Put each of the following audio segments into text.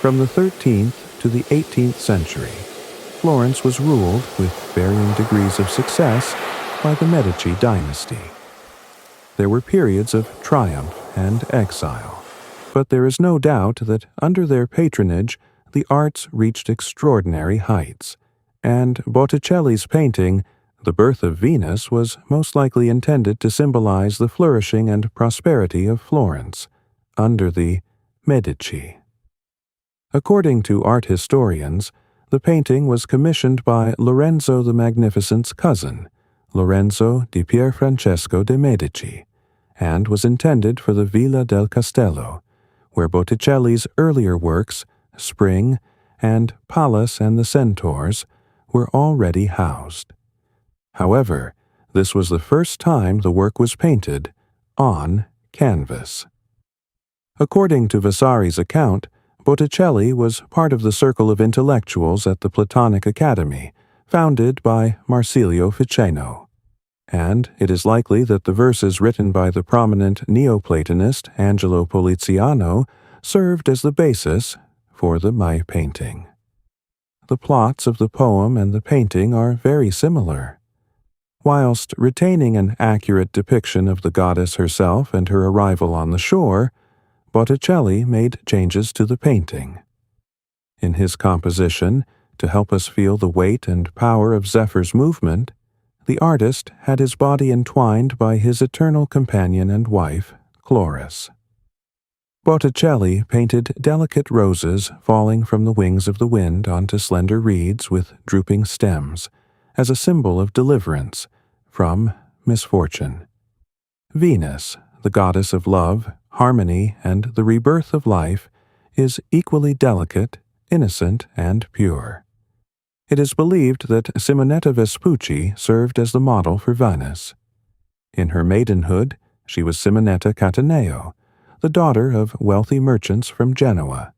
From the 13th to the 18th century, Florence was ruled, with varying degrees of success, by the Medici dynasty. There were periods of triumph and exile, but there is no doubt that under their patronage the arts reached extraordinary heights, and Botticelli's painting, The Birth of Venus, was most likely intended to symbolize the flourishing and prosperity of Florence under the Medici. According to art historians, the painting was commissioned by Lorenzo the Magnificent's cousin, Lorenzo di Pierfrancesco de' Medici, and was intended for the Villa del Castello, where Botticelli's earlier works, Spring and Pallas and the Centaurs, were already housed. However, this was the first time the work was painted on canvas. According to Vasari's account, Botticelli was part of the circle of intellectuals at the Platonic Academy, founded by Marsilio Ficeno, and it is likely that the verses written by the prominent Neoplatonist Angelo Poliziano served as the basis for the My painting. The plots of the poem and the painting are very similar. Whilst retaining an accurate depiction of the goddess herself and her arrival on the shore, Botticelli made changes to the painting. In his composition, to help us feel the weight and power of Zephyr's movement, the artist had his body entwined by his eternal companion and wife, Chloris. Botticelli painted delicate roses falling from the wings of the wind onto slender reeds with drooping stems, as a symbol of deliverance from misfortune. Venus, the goddess of love, harmony, and the rebirth of life, is equally delicate, innocent, and pure. It is believed that Simonetta Vespucci served as the model for Venus. In her maidenhood, she was Simonetta Cataneo, the daughter of wealthy merchants from Genoa,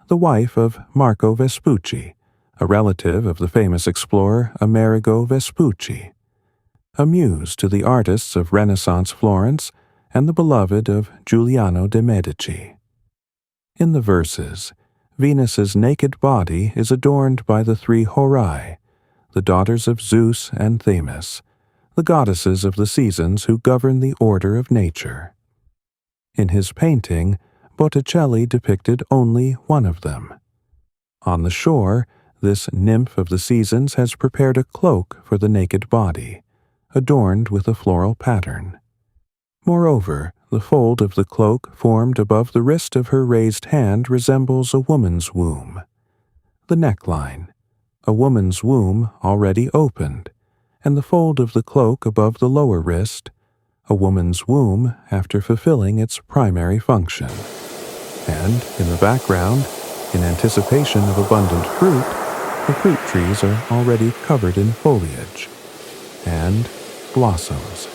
the wife of Marco Vespucci, a relative of the famous explorer Amerigo Vespucci, a muse to the artists of Renaissance Florence and the beloved of Giuliano de' Medici. In the verses, Venus's naked body is adorned by the three Horai, the daughters of Zeus and Themis, the goddesses of the seasons who govern the order of nature. In his painting, Botticelli depicted only one of them. On the shore, this nymph of the seasons has prepared a cloak for the naked body, adorned with a floral pattern. Moreover, the fold of the cloak formed above the wrist of her raised hand resembles a woman's womb. The neckline, a woman's womb already opened, and the fold of the cloak above the lower wrist, a woman's womb after fulfilling its primary function. And, in the background, in anticipation of abundant fruit, the fruit trees are already covered in foliage and blossoms.